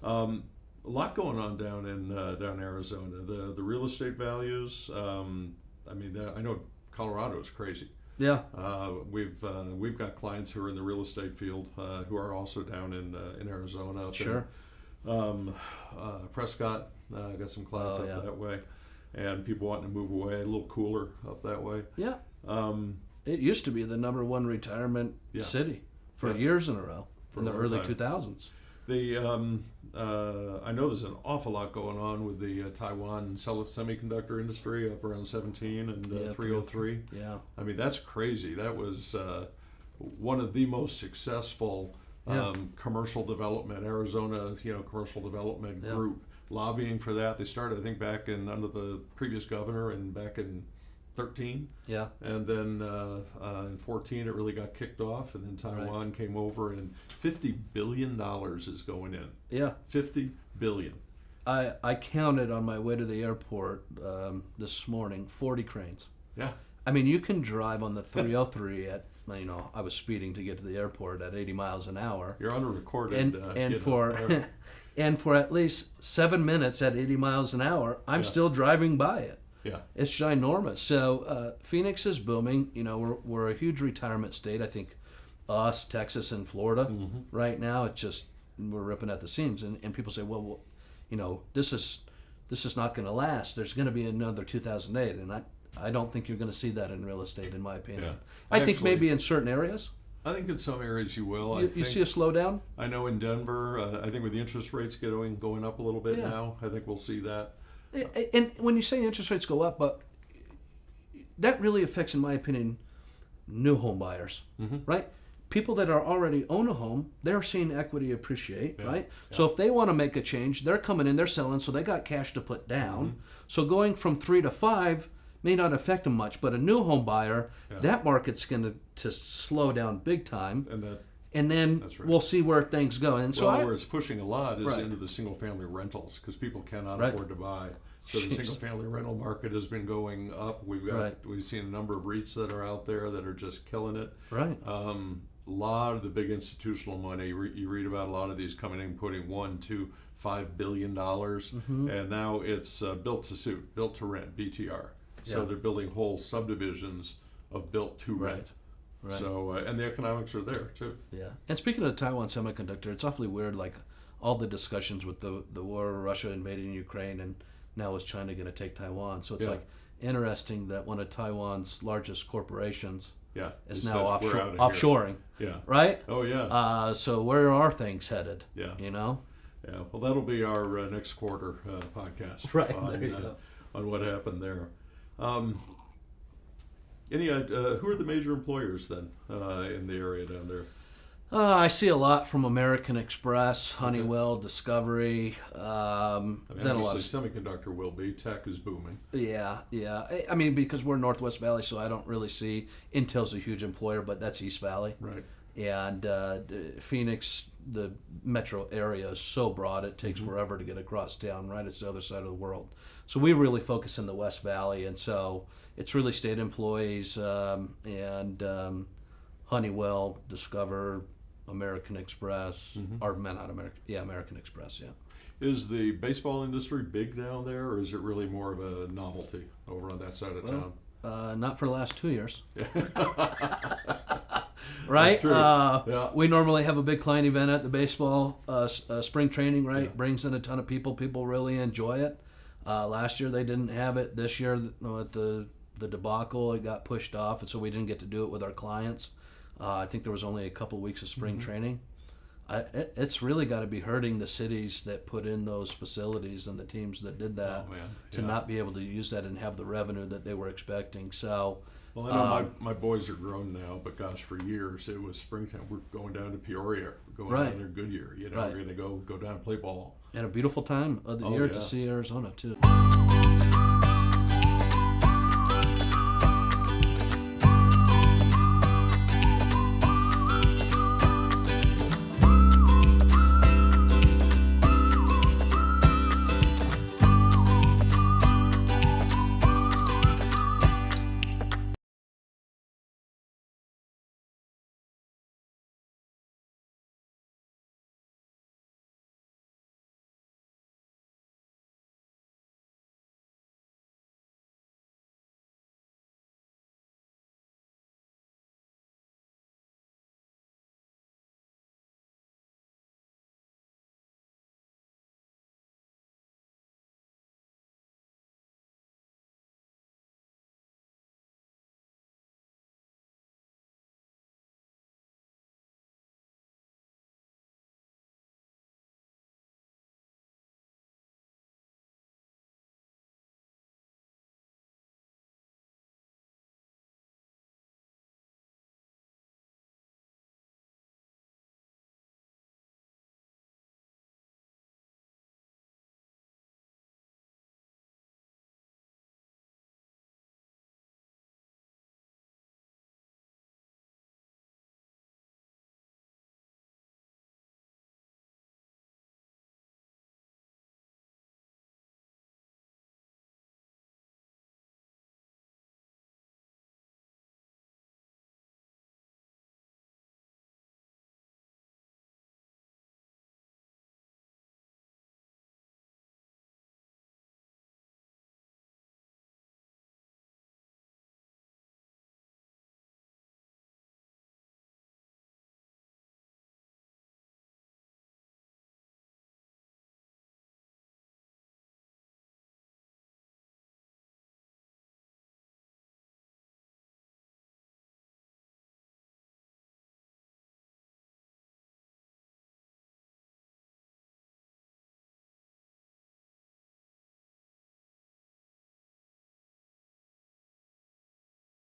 A lot going on down in Arizona. The real estate values. I know Colorado is crazy. Yeah. We've got clients who are in the real estate field who are also down in Arizona. Up Sure. Prescott, got some clients up that way, and people wanting to move away, a little cooler up that way. Yeah. It used to be the number one retirement city for years in a row in the early 2000s. I know there's an awful lot going on with the Taiwan semiconductor industry up around 17 and 303. Yeah. I mean, that's crazy. That was one of the most successful commercial development, Arizona, commercial development group lobbying for that. They started, I think, back under the previous governor and back in 13. Yeah. And then in 14 it really got kicked off, and then Taiwan came over, and $50 billion is going in. Yeah. $50 billion. I counted on my way to the airport this morning 40 cranes. Yeah. I mean, you can drive on the 303 at, I was speeding to get to the airport at 80 miles an hour. You're on a recorded. And for at least 7 minutes at 80 miles an hour, I'm still driving by it. Yeah. It's ginormous. So Phoenix is booming. We're a huge retirement state. I think us, Texas, and Florida right now, it's just, we're ripping at the seams. And people say, well, this is not going to last. There's going to be another 2008. And I don't think you're going to see that in real estate, in my opinion. Yeah. I think maybe in certain areas. I think in some areas you will. You see a slowdown? I know in Denver, I think with the interest rates going up a little bit now, I think we'll see that. And when you say interest rates go up, but that really affects, in my opinion, new home buyers, right? People that are already own a home, they're seeing equity appreciate, right? Yeah. So if they want to make a change, they're coming in, they're selling, so they got cash to put down. So going from 3 to 5 may not affect them much, but a new home buyer, that market's going to slow down big time. And then we'll see where things go. And so where it's pushing a lot is into the single-family rentals, because people cannot afford to buy. So the single-family rental market has been going up. We've seen a number of REITs that are out there that are just killing it. Right. A lot of the big institutional money, you read about a lot of these coming in, putting $1, $2, $5 billion, and now it's built to suit, built to rent, BTR. So they're building whole subdivisions of built to rent. Right. So and the economics are there too. Yeah. And speaking of Taiwan Semiconductor, it's awfully weird. Like all the discussions with the war, Russia invading Ukraine, and now is China going to take Taiwan? So it's like interesting that one of Taiwan's largest corporations is now offshoring. Yeah. Right. Oh yeah. So where are things headed? Yeah. Yeah. Well, that'll be our next quarter podcast. Right. On what happened there. Who are the major employers then in the area down there? I see a lot from American Express, Honeywell, Discovery. Then semiconductor will be. Tech is booming. Yeah. I mean, because we're Northwest Valley, so I don't really see. Intel's a huge employer, but that's East Valley. Right. And Phoenix, the metro area is so broad, it takes forever to get across town, right? It's the other side of the world. So we really focus in the West Valley, and so it's really state employees and Honeywell, Discover, American Express, or not American, American Express, Is the baseball industry big down there, or is it really more of a novelty over on that side of town? Not for the last 2 years. Right? That's true. We normally have a big client event at the baseball spring training, right? Yeah. Brings in a ton of people. People really enjoy it. Last year they didn't have it. This year, at the debacle, it got pushed off, and so we didn't get to do it with our clients. I think there was only a couple of weeks of spring training. It's really got to be hurting the cities that put in those facilities and the teams that did that to not be able to use that and have the revenue that they were expecting. So, well, I know my boys are grown now, but gosh, for years it was springtime. We're going down to Peoria, we're going down there Goodyear. We're going to go down and play ball. And a beautiful time of the year to see Arizona too.